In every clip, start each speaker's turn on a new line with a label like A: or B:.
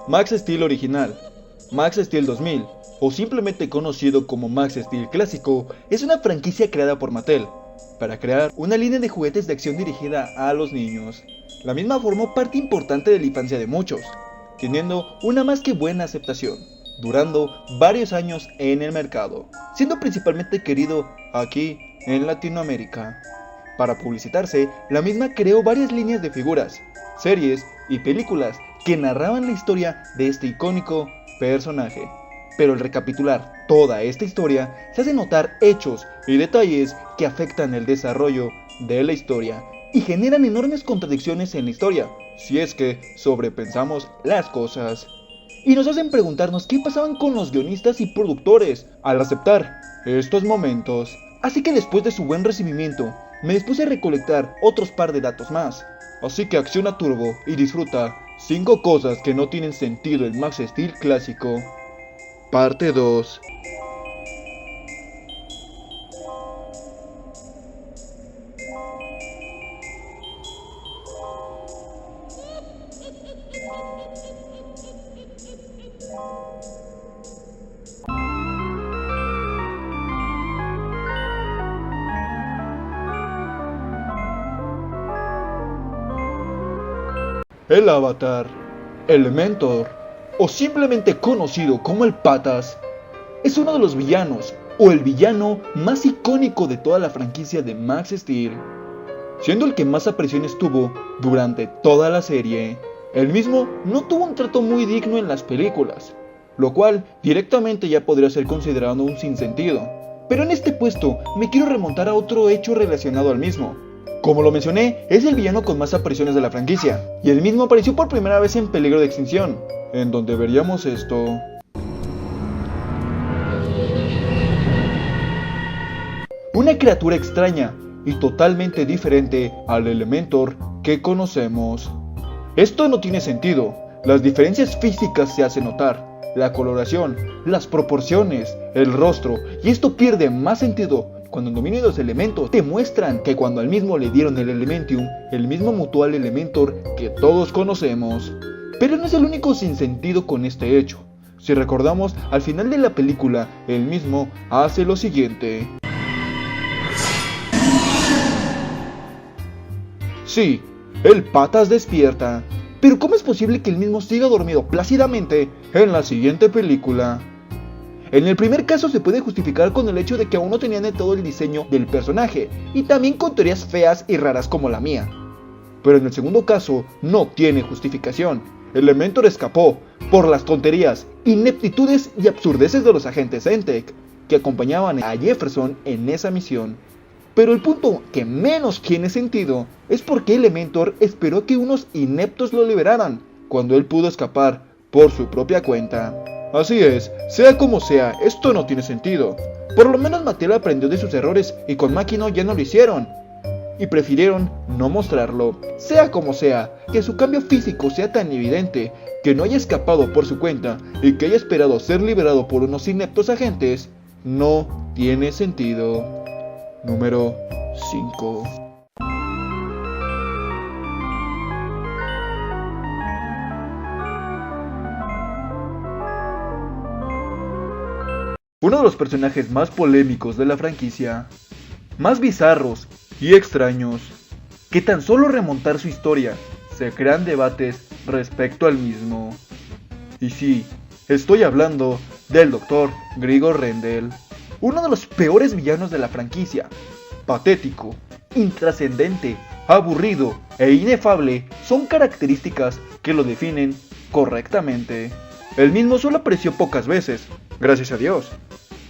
A: Max Steel original, Max Steel 2000, o simplemente conocido como Max Steel clásico, es una franquicia creada por Mattel para crear una línea de juguetes de acción dirigida a los niños. La misma formó parte importante de la infancia de muchos, teniendo una más que buena aceptación, durando varios años en el mercado, siendo principalmente querido aquí en Latinoamérica. Para publicitarse, la misma creó varias líneas de figuras, series y películas que narraban la historia de este icónico personaje. Pero al recapitular toda esta historia, se hacen notar hechos y detalles que afectan el desarrollo de la historia y generan enormes contradicciones en la historia, si es que sobrepensamos las cosas. Y nos hacen preguntarnos qué pasaban con los guionistas y productores al aceptar estos momentos. Así que después de su buen recibimiento, me dispuse a recolectar otros par de datos más. Así que acciona turbo y disfruta 5 cosas que no tienen sentido en Max Steel clásico. Parte 2. El Avatar, Elementor, o simplemente conocido como el Patas, es uno de los villanos, o el villano más icónico de toda la franquicia de Max Steel, siendo el que más apariciones tuvo durante toda la serie. El mismo no tuvo un trato muy digno en las películas, lo cual directamente ya podría ser considerado un sinsentido. Pero en este puesto me quiero remontar a otro hecho relacionado al mismo. Como lo mencioné, es el villano con más apariciones de la franquicia, y el mismo apareció por primera vez en Peligro de Extinción, en donde veríamos esto. Una criatura extraña y totalmente diferente al Elementor que conocemos. Esto no tiene sentido, las diferencias físicas se hacen notar, la coloración, las proporciones, el rostro, y esto pierde más sentido cuando el dominio de los elementos te muestran que cuando al mismo le dieron el Elementium, el mismo mutó al Elementor que todos conocemos. Pero no es el único sinsentido con este hecho. Si recordamos, al final de la película, el mismo hace lo siguiente. Sí, el Patas despierta. Pero ¿cómo es posible que el mismo siga dormido plácidamente en la siguiente película? En el primer caso se puede justificar con el hecho de que aún no tenían de todo el diseño del personaje, y también con teorías feas y raras como la mía. Pero en el segundo caso no tiene justificación. Elementor escapó por las tonterías, ineptitudes y absurdeces de los agentes Entech que acompañaban a Jefferson en esa misión. Pero el punto que menos tiene sentido es por qué Elementor esperó que unos ineptos lo liberaran, cuando él pudo escapar por su propia cuenta. Así es, sea como sea, esto no tiene sentido. Por lo menos Mattel aprendió de sus errores y con Makino ya no lo hicieron, y prefirieron no mostrarlo. Sea como sea, que su cambio físico sea tan evidente, que no haya escapado por su cuenta y que haya esperado ser liberado por unos ineptos agentes, no tiene sentido. Número 5. Uno de los personajes más polémicos de la franquicia, más bizarros y extraños, que tan solo remontar su historia se crean debates respecto al mismo. Y sí, estoy hablando del Dr. Grigor Rendell, uno de los peores villanos de la franquicia. Patético, intrascendente, aburrido e inefable son características que lo definen correctamente. El mismo solo apareció pocas veces, gracias a Dios.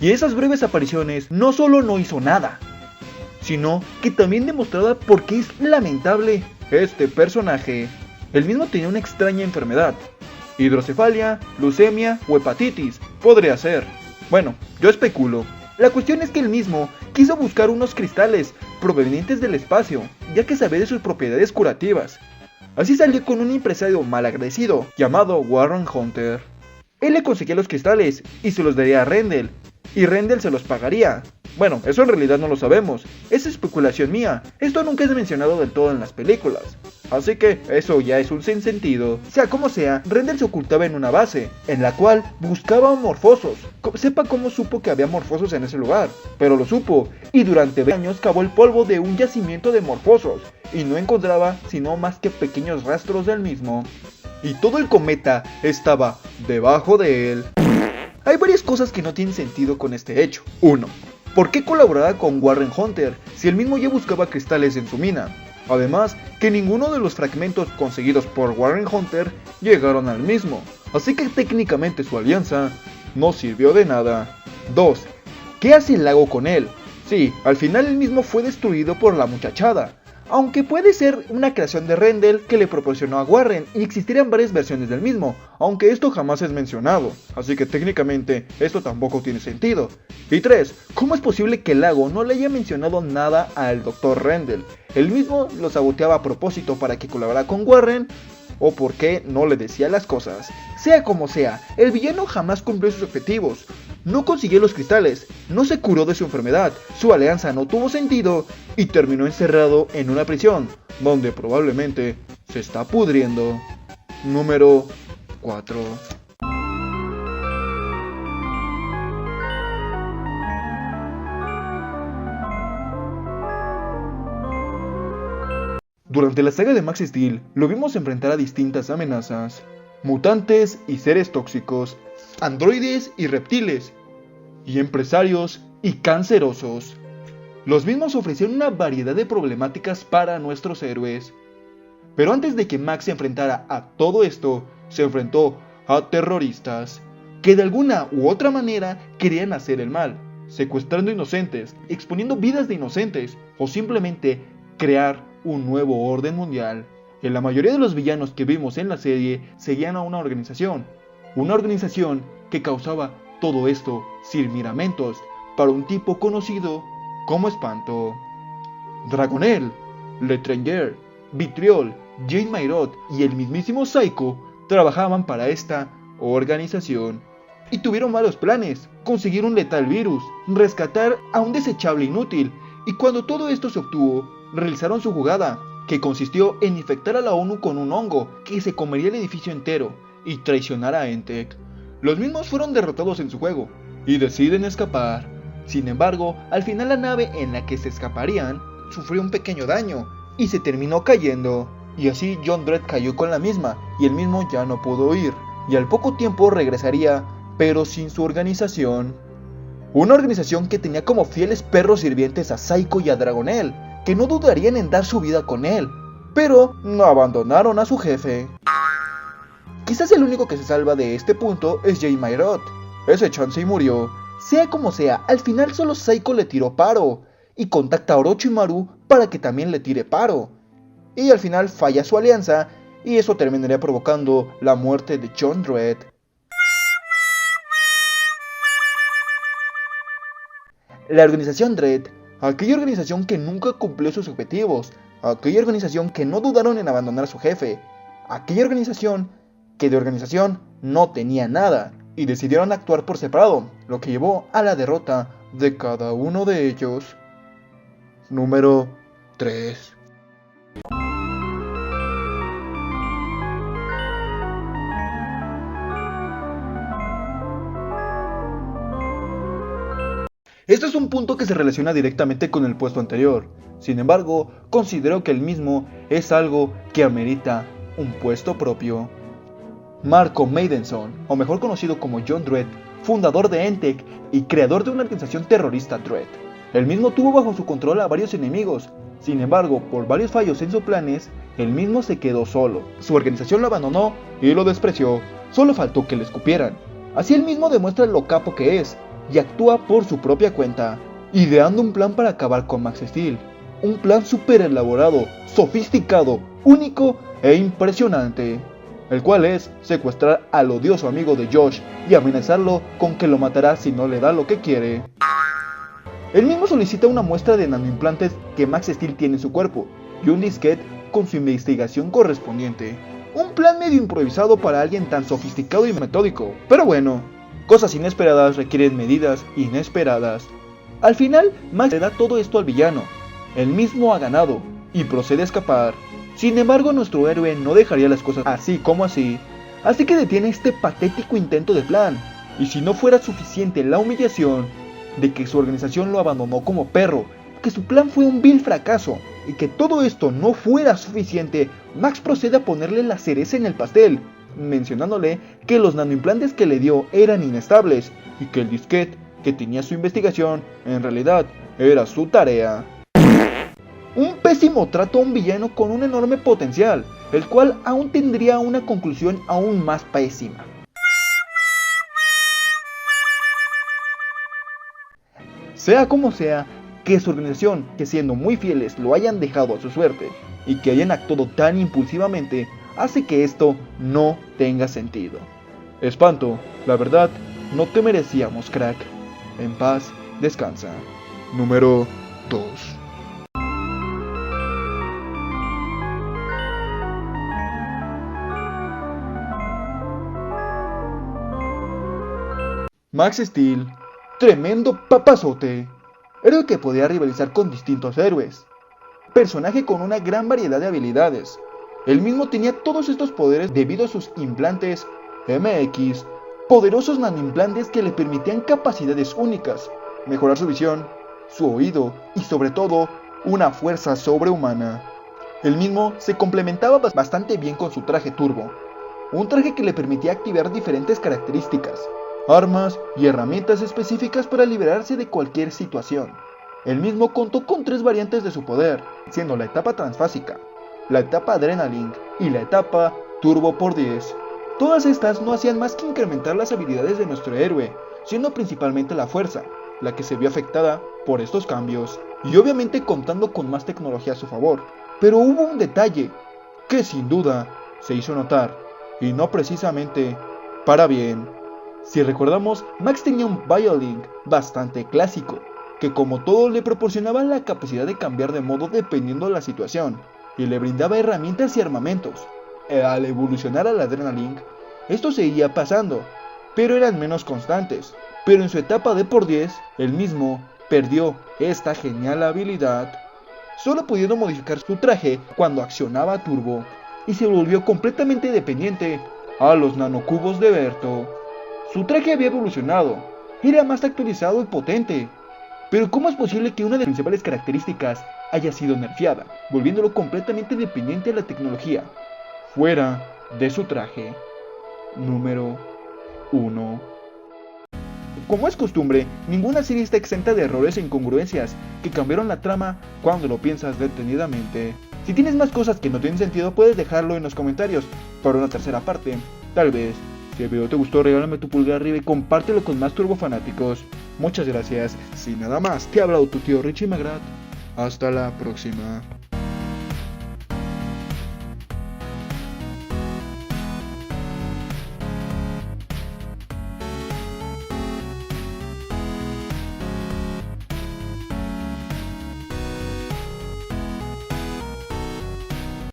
A: Y esas breves apariciones no solo no hizo nada, sino que también demostraba por qué es lamentable este personaje. El mismo tenía una extraña enfermedad, hidrocefalia, leucemia o hepatitis, podría ser. Bueno, yo especulo. La cuestión es que el mismo quiso buscar unos cristales provenientes del espacio, ya que sabía de sus propiedades curativas. Así salió con un empresario malagradecido llamado Warren Hunter. Él le conseguía los cristales y se los daría a Rendell, y Rendell se los pagaría. Bueno, eso en realidad no lo sabemos, es especulación mía, esto nunca es mencionado del todo en las películas. Así que eso ya es un sinsentido. Sea como sea, Rendell se ocultaba en una base, en la cual buscaba morfosos. Sepa cómo supo que había morfosos en ese lugar, pero lo supo, y durante 20 años cavó el polvo de un yacimiento de morfosos, y no encontraba sino más que pequeños rastros del mismo. Y todo el cometa estaba debajo de él. Hay varias cosas que no tienen sentido con este hecho. 1. ¿Por qué colaboraba con Warren Hunter si él mismo ya buscaba cristales en su mina? Además, que ninguno de los fragmentos conseguidos por Warren Hunter llegaron al mismo, así que técnicamente su alianza no sirvió de nada. 2. ¿Qué hace el lago con él? Sí, al final el mismo fue destruido por la muchachada, aunque puede ser una creación de Rendell que le proporcionó a Warren y existirían varias versiones del mismo, aunque esto jamás es mencionado, así que técnicamente esto tampoco tiene sentido. Y 3. ¿Cómo es posible que el lago no le haya mencionado nada al Dr. Rendell? ¿Él mismo lo saboteaba a propósito para que colaborara con Warren? ¿O por qué no le decía las cosas? Sea como sea, el villano jamás cumplió sus objetivos. No consiguió los cristales, no se curó de su enfermedad, su alianza no tuvo sentido y terminó encerrado en una prisión, donde probablemente se está pudriendo. Número 4. Durante la saga de Max Steel, lo vimos enfrentar a distintas amenazas, mutantes y seres tóxicos, androides y reptiles, y empresarios y cancerosos. Los mismos ofrecieron una variedad de problemáticas para nuestros héroes. Pero antes de que Max se enfrentara a todo esto, se enfrentó a terroristas, que de alguna u otra manera querían hacer el mal, secuestrando inocentes, exponiendo vidas de inocentes, o simplemente crear un nuevo orden mundial. En la mayoría de los villanos que vimos en la serie seguían a una organización que causaba todo esto sin miramentos para un tipo conocido como Espanto. Dragonel, Letranger, Vitriol, Jane Mayrot y el mismísimo Psycho trabajaban para esta organización y tuvieron malos planes: conseguir un letal virus, rescatar a un desechable inútil, y cuando todo esto se obtuvo, realizaron su jugada, que consistió en infectar a la ONU con un hongo que se comería el edificio entero y traicionar a Entech. Los mismos fueron derrotados en su juego y deciden escapar. Sin embargo, al final la nave en la que se escaparían sufrió un pequeño daño y se terminó cayendo, y así John Dredd cayó con la misma y el mismo ya no pudo huir, y al poco tiempo regresaría, pero sin su organización. Una organización que tenía como fieles perros sirvientes a Psycho y a Dragonel, que no dudarían en dar su vida con él, pero no abandonaron a su jefe. Quizás el único que se salva de este punto es Jay Mayrot. Ese chance y murió. Sea como sea, al final solo Psycho le tiró paro, y contacta a Orochimaru para que también le tire paro. Y al final falla su alianza, y eso terminaría provocando la muerte de John Dredd. La organización Dredd, aquella organización que nunca cumplió sus objetivos, aquella organización que no dudaron en abandonar a su jefe, aquella organización que de organización no tenía nada, y decidieron actuar por separado, lo que llevó a la derrota de cada uno de ellos. Número 3. Este es un punto que se relaciona directamente con el puesto anterior. Sin embargo, considero que el mismo es algo que amerita un puesto propio. Marco Maidenson, o mejor conocido como John Dredd, fundador de Entech y creador de una organización terrorista Dredd. El mismo tuvo bajo su control a varios enemigos. Sin embargo, por varios fallos en sus planes, el mismo se quedó solo. Su organización lo abandonó y lo despreció. Solo faltó que le escupieran. Así él mismo demuestra lo capo que es y actúa por su propia cuenta, ideando un plan para acabar con Max Steel. Un plan súper elaborado, sofisticado, único e impresionante, el cual es secuestrar al odioso amigo de Josh y amenazarlo con que lo matará si no le da lo que quiere. Él mismo solicita una muestra de nanoimplantes que Max Steel tiene en su cuerpo y un disquete con su investigación correspondiente. Un plan medio improvisado para alguien tan sofisticado y metódico, pero bueno, cosas inesperadas requieren medidas inesperadas. Al final, Max le da todo esto al villano. Él mismo ha ganado y procede a escapar. Sin embargo, nuestro héroe no dejaría las cosas así como así que detiene este patético intento de plan. Y si no fuera suficiente la humillación de que su organización lo abandonó como perro, que su plan fue un vil fracaso, y que todo esto no fuera suficiente, Max procede a ponerle la cereza en el pastel, mencionándole que los nanoimplantes que le dio eran inestables, y que el disquete que tenía su investigación, en realidad, era su tarea. Un pésimo trato a un villano con un enorme potencial, el cual aún tendría una conclusión aún más pésima. Sea como sea, que su organización, que siendo muy fieles lo hayan dejado a su suerte, y que hayan actuado tan impulsivamente, hace que esto no tenga sentido. Espanto, la verdad, no te merecíamos, crack. En paz, descansa. Número 2. Max Steel, tremendo papazote. Héroe que podía rivalizar con distintos héroes. Personaje con una gran variedad de habilidades. Él mismo tenía todos estos poderes debido a sus implantes MX, poderosos nanoimplantes que le permitían capacidades únicas, mejorar su visión, su oído y sobre todo, una fuerza sobrehumana. Él mismo se complementaba bastante bien con su traje turbo, un traje que le permitía activar diferentes características, armas y herramientas específicas para liberarse de cualquier situación. Él mismo contó con 3 variantes de su poder, siendo la etapa transfásica, la etapa Adrenaline y la etapa Turbo por 10. Todas estas no hacían más que incrementar las habilidades de nuestro héroe, siendo principalmente la fuerza, la que se vio afectada por estos cambios, y obviamente contando con más tecnología a su favor. Pero hubo un detalle, que sin duda se hizo notar, y no precisamente para bien. Si recordamos, Max tenía un Biolink bastante clásico, que como todo le proporcionaba la capacidad de cambiar de modo dependiendo de la situación, y le brindaba herramientas y armamentos. Al evolucionar al Adrenaline, esto seguía pasando, pero eran menos constantes. Pero en su etapa de por 10, él mismo perdió esta genial habilidad, solo pudiendo modificar su traje cuando accionaba Turbo, y se volvió completamente dependiente a los nanocubos de Berto. Su traje había evolucionado, era más actualizado y potente, pero ¿cómo es posible que una de las principales características haya sido nerfeada, volviéndolo completamente dependiente de la tecnología, fuera de su traje? Número 1. Como es costumbre, ninguna serie está exenta de errores e incongruencias que cambiaron la trama cuando lo piensas detenidamente. Si tienes más cosas que no tienen sentido, puedes dejarlo en los comentarios para una tercera parte, tal vez. Si el video te gustó, regálame tu pulgar arriba y compártelo con más turbofanáticos. Muchas gracias. Sin nada más, te ha hablado tu tío Richie Magrat. Hasta la próxima.